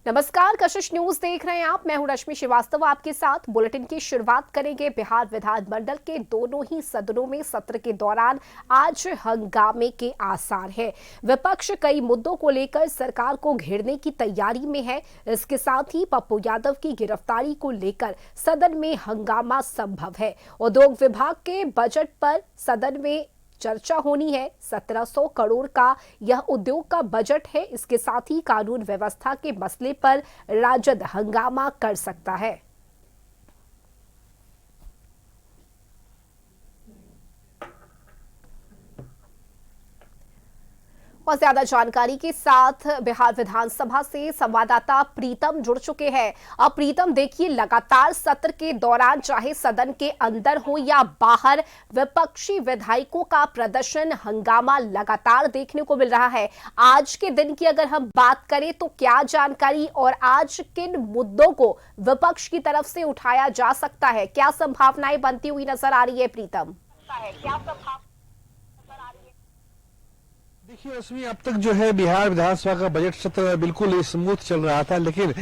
नमस्कार, कशिश न्यूज देख रहे हैं आप। मैं हूं रश्मि श्रीवास्तव आपके साथ। बुलेटिन की शुरुआत करेंगे। बिहार विधानमंडल के दोनों ही सदनों में सत्र के दौरान आज हंगामे के आसार हैं। विपक्ष कई मुद्दों को लेकर सरकार को घेरने की तैयारी में है। इसके साथ ही पप्पू यादव की गिरफ्तारी को लेकर सदन में हंगामा संभव है। उद्योग विभाग के बजट पर सदन में चर्चा होनी है। 1700 करोड़ का यह उद्योग का बजट है। इसके साथ ही कानून व्यवस्था के मसले पर राजद हंगामा कर सकता है। और ज्यादा जानकारी के साथ बिहार विधानसभा से संवाददाता प्रीतम जुड़ चुके हैं। अब प्रीतम, देखिए, लगातार सत्र के दौरान चाहे सदन के अंदर हो या बाहर, विपक्षी विधायकों का प्रदर्शन, हंगामा लगातार देखने को मिल रहा है। आज के दिन की अगर हम बात करें तो क्या जानकारी और आज किन मुद्दों को विपक्ष की तरफ से उठाया जा सकता है, क्या संभावनाएं बनती हुई नजर आ रही है? प्रीतम, देखिए रश्मि, अब तक जो है बिहार विधानसभा का बजट सत्र बिल्कुल स्मूथ चल रहा था, लेकिन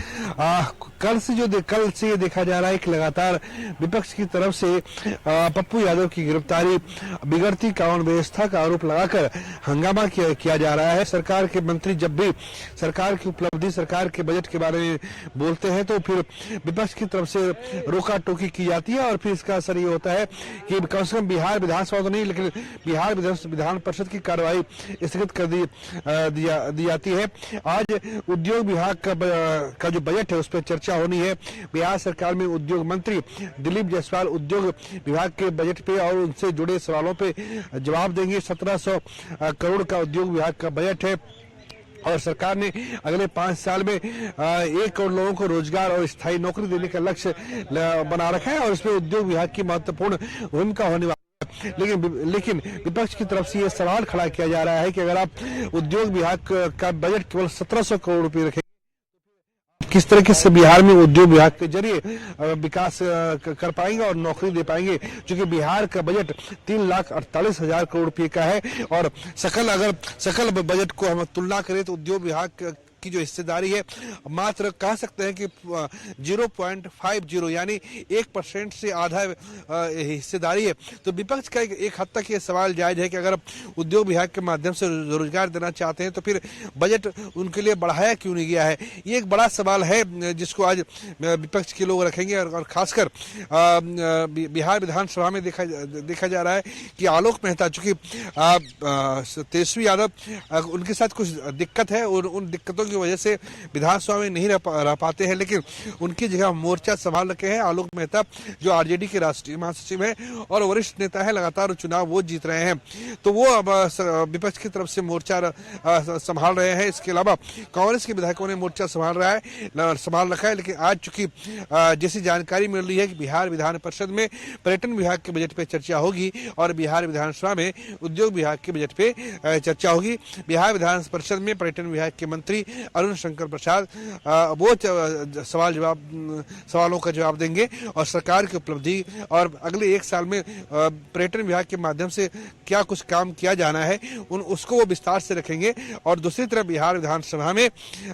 कल से ये देखा जा रहा है कि लगातार विपक्ष की तरफ से पप्पू यादव की गिरफ्तारी, बिगड़ती कानून व्यवस्था का आरोप लगाकर हंगामा किया जा रहा है। सरकार के मंत्री जब भी सरकार की उपलब्धि, सरकार के बजट के बारे में बोलते हैं तो फिर विपक्ष की तरफ से रोका टोकी की जाती है और फिर इसका असर ये होता है कि कम से कम बिहार विधानसभा तो नहीं, लेकिन बिहार विधान परिषद की कार्रवाई स्थगित कर दी जाती है। आज उद्योग विभाग का जो बजट है उस पर चर्चा होनी है। बिहार सरकार में उद्योग मंत्री दिलीप जायसवाल उद्योग विभाग के बजट पे और उनसे जुड़े सवालों पे जवाब देंगे। 1700 करोड़ का उद्योग विभाग का बजट है और सरकार ने अगले 5 साल में 1 करोड़ लोगों को रोजगार और स्थायी नौकरी देने का लक्ष्य बना रखा है और इसमें उद्योग विभाग की महत्वपूर्ण भूमिका होने वाली। लेकिन विपक्ष की तरफ से यह सवाल खड़ा किया जा रहा है कि अगर आप उद्योग विभाग का बजट केवल 1700 करोड़ रुपए रखें, किस तरीके से बिहार में उद्योग विभाग के जरिए विकास कर पाएंगे और नौकरी दे पाएंगे, क्योंकि बिहार का बजट 3,48,000 करोड़ रुपए का है और सकल बजट को हम तुलना करें तो उद्योग विभाग की जो हिस्सेदारी है मात्र कह सकते हैं कि 0.50 यानी 1% से आधा हिस्सेदारी है। तो विपक्ष का एक हद तक ये सवाल जायज है कि अगर उद्योग विभाग के माध्यम से रोजगार देना चाहते हैं तो फिर बजट उनके लिए बढ़ाया क्यों नहीं गया है। ये एक बड़ा सवाल है जिसको आज विपक्ष के लोग रखेंगे और खासकर बिहार विधानसभा में देखा जा रहा है कि आलोक मेहता, चूंकि तेजस्वी यादव उनके साथ कुछ दिक्कत है और उन दिक्कतों की वजह से विधानसभा में नहीं रह पाते हैं, लेकिन उनकी जगह मोर्चा संभाल रखे हैं आलोक मेहता, जो आरजेडी के राष्ट्रीय महासचिव हैं और वरिष्ठ नेता है, लगातार चुनाव वो जीत रहे हैं, तो वो अब विपक्ष की तरफ से मोर्चा संभाल रहे हैं। इसके अलावा कांग्रेस के विधायकों ने मोर्चा संभाल रखा है। लेकिन आज चूंकि जैसी जानकारी मिल रही है कि बिहार विधान परिषद में पर्यटन विभाग के बजट पे चर्चा होगी और बिहार विधानसभा में उद्योग विभाग के बजट पे चर्चा होगी। बिहार विधान परिषद में पर्यटन विभाग के मंत्री अरुण शंकर प्रसाद वो सवालों का जवाब देंगे और सरकार की उपलब्धि और अगले 1 साल में पर्यटन विभाग के माध्यम से क्या कुछ काम किया जाना है उसको वो विस्तार से रखेंगे। और दूसरी तरफ बिहार विधानसभा में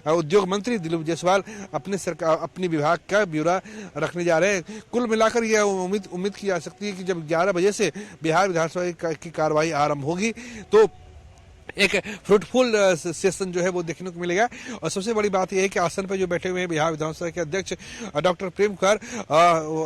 उद्योग मंत्री दिलीप जायसवाल अपने विभाग का ब्यौरा रखने जा रहे हैं। कुल मिलाकर यह उम्मीद की जा सकती है कि जब 11 बजे से बिहार विधानसभा की कार्रवाई आरंभ होगी तो एक फ्रूटफुल सेशन जो है वो देखने को मिलेगा। और सबसे बड़ी बात यह है कि आसन पर जो बैठे हुए हैं बिहार विधानसभा के अध्यक्ष डॉक्टर प्रेम कुमार,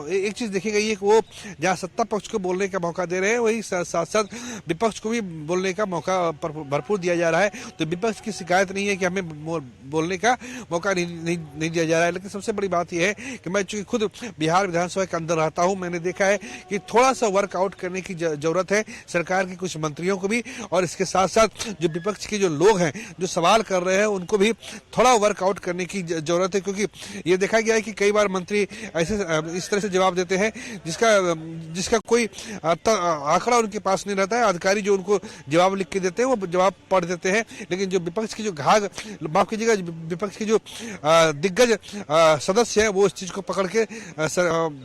एक चीज देखी गई है कि वो जहां सत्ता पक्ष को बोलने का मौका दे रहे हैं वही साथ साथ विपक्ष को भी बोलने का मौका भरपूर दिया जा रहा है। तो विपक्ष की शिकायत नहीं है कि हमें बोलने का मौका नहीं दिया जा रहा है। लेकिन सबसे बड़ी बात यह है कि मैं चूंकि खुद बिहार विधानसभा के अंदर रहता हूं, मैंने देखा है कि थोड़ा सा वर्कआउट करने की जरूरत है सरकार के कुछ मंत्रियों को भी, और इसके साथ साथ जो विपक्ष के जो लोग हैं जो सवाल कर रहे हैं उनको भी थोड़ा वर्कआउट करने की जरूरत है, क्योंकि ये देखा गया है कि कई बार मंत्री ऐसे इस तरह से जवाब देते हैं जिसका कोई आंकड़ा उनके पास नहीं रहता है। अधिकारी जो उनको जवाब लिख के देते हैं वो जवाब पढ़ देते हैं, लेकिन जो विपक्ष की जो माफ कीजिएगा, विपक्ष के जो दिग्गज सदस्य है वो इस चीज को पकड़ के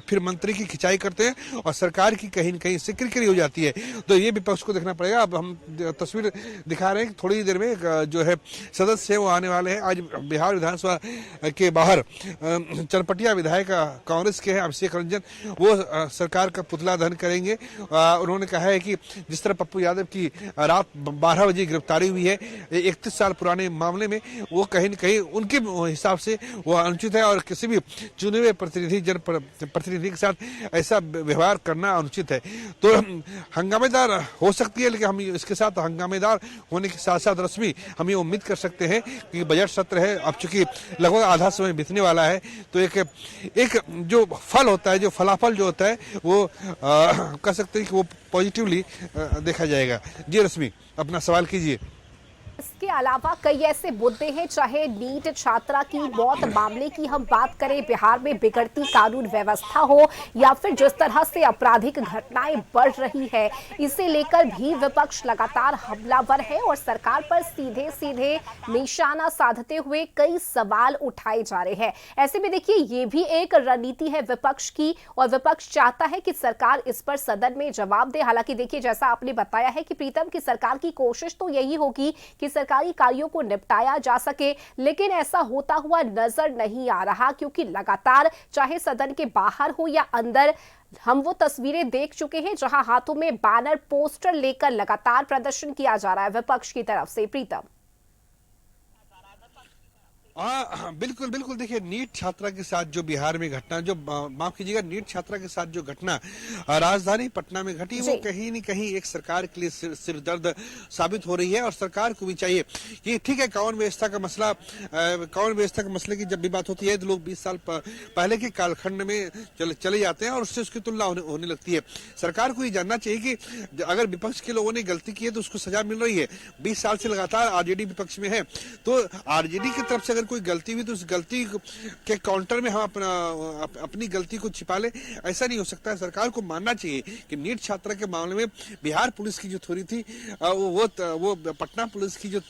फिर मंत्री की खिंचाई करते हैं और सरकार की कहीं न कहीं से किरकिरी हो जाती है। तो ये विपक्ष को देखना पड़ेगा। अब हम तस्वीर दिखा दिखा रहे हैं कि थोड़ी देर में जो है सदस्य है वो आने वाले हैं। आज बिहार विधानसभा के बाहर चनपटिया विधायक कांग्रेस के हैं अभिषेक रंजन, वो सरकार का पुतला दहन करेंगे। उन्होंने कहा है कि जिस तरह पप्पू यादव की रात 12 बजे गिरफ्तारी हुई है 31 साल पुराने मामले में, वो कहीं न कहीं उनके हिसाब से वो अनुचित है और किसी भी चुने हुए प्रतिनिधि के साथ ऐसा व्यवहार करना अनुचित है। तो हंगामेदार हो सकती है, लेकिन हम इसके साथ हंगामेदार होने के साथ साथ रश्मि हम ये उम्मीद कर सकते हैं कि बजट सत्र है, अब चूंकि लगभग आधा समय बीतने वाला है, तो एक जो फल होता है, जो फलाफल जो होता है वो कह सकते हैं कि वो पॉजिटिवली देखा जाएगा। जी रश्मि, अपना सवाल कीजिए। इसके अलावा कई ऐसे मुद्दे हैं, चाहे नीट छात्रा की मौत मामले की हम बात करें, बिहार में बिगड़ती कानून व्यवस्था हो, या फिर जिस तरह से आपराधिक घटनाएं बढ़ रही है, इसे लेकर भी विपक्ष लगातार हमलावर है और सरकार पर सीधे सीधे निशाना साधते हुए कई सवाल उठाए जा रहे हैं। ऐसे में देखिए, ये भी एक रणनीति है विपक्ष की और विपक्ष चाहता है कि सरकार इस पर सदन में जवाब दे। हालांकि देखिए, जैसा आपने बताया है कि प्रीतम की सरकार की कोशिश तो यही होगी कि सरकारी कार्यों को निपटाया जा सके, लेकिन ऐसा होता हुआ नजर नहीं आ रहा, क्योंकि लगातार चाहे सदन के बाहर हो या अंदर, हम वो तस्वीरें देख चुके हैं जहां हाथों में बैनर पोस्टर लेकर लगातार प्रदर्शन किया जा रहा है विपक्ष की तरफ से। प्रीतम, बिल्कुल बिल्कुल, देखिए नीट छात्रा के साथ जो बिहार में घटना, जो माफ कीजिएगा, नीट छात्रा के साथ जो घटना राजधानी पटना में घटी, वो कहीं न कहीं एक सरकार के लिए सिरदर्द साबित हो रही है। और सरकार को भी चाहिए कि ठीक है, कानून व्यवस्था के मसले की जब भी बात होती है तो लोग 20 साल पहले के कालखंड में चले जाते हैं और उससे उसकी तुलना होने लगती है। सरकार को ये जानना चाहिए कि अगर विपक्ष के लोगों ने गलती की है तो उसको सजा मिल रही है। 20 साल से लगातार आरजेडी विपक्ष में है, तो आरजेडी की तरफ से अगर कोई गलती हुई तो उस गलती के काउंटर में हम अपनी गलती को छिपा ले, ऐसा नहीं हो सकता है। सरकार को मानना चाहिए कि नीट छात्रा के मामले में बिहार पुलिस की जो थ्योरी थी, वो पटना पुलिस की जो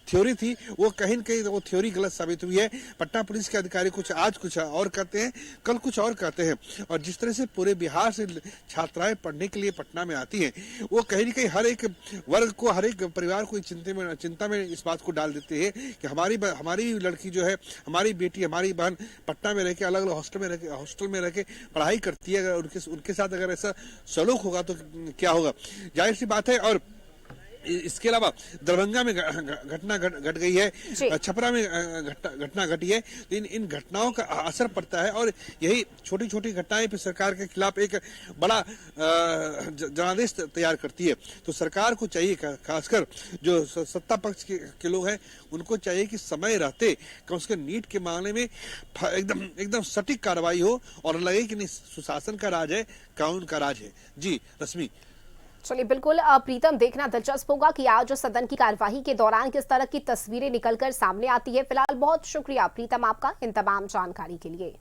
थ्योरी थी, वो कहीं न कहीं वो थ्योरी गलत साबित हुई है। पटना पुलिस के अधिकारी आज कुछ और कहते हैं, कल कुछ और कहते हैं, और जिस तरह से पूरे बिहार से छात्राएं पढ़ने के लिए पटना में आती हैं, वो कहीं न कहीं हर एक वर्ग को, हर एक परिवार को चिंता में इस बात को डाल देते हैं कि हमारी लड़की जो है, हमारी बेटी, हमारी बहन पटना में रह के, अलग अलग हॉस्टल में रह के पढ़ाई करती है। अगर उनके साथ अगर ऐसा सलूक होगा तो क्या होगा, जाहिर सी बात है। और इसके अलावा दरभंगा में घटना घट गई है, छपरा में घटना घटी है, तो इन घटनाओं का असर पड़ता है और यही छोटी छोटी घटनाएं पे सरकार के खिलाफ एक बड़ा जनादेश तैयार करती है। तो सरकार को चाहिए, खासकर जो सत्ता पक्ष के लोग हैं, उनको चाहिए कि समय रहते कम से कम नीट के मामले में एकदम सटीक कार्रवाई हो और लगे कि नहीं सुशासन का राज है, कानून का राज है। जी रश्मि। चलिए, बिल्कुल प्रीतम, देखना दिलचस्प होगा कि आज सदन की कार्यवाही के दौरान किस तरह की तस्वीरें निकलकर सामने आती है। फिलहाल बहुत शुक्रिया प्रीतम आपका इन तमाम जानकारी के लिए।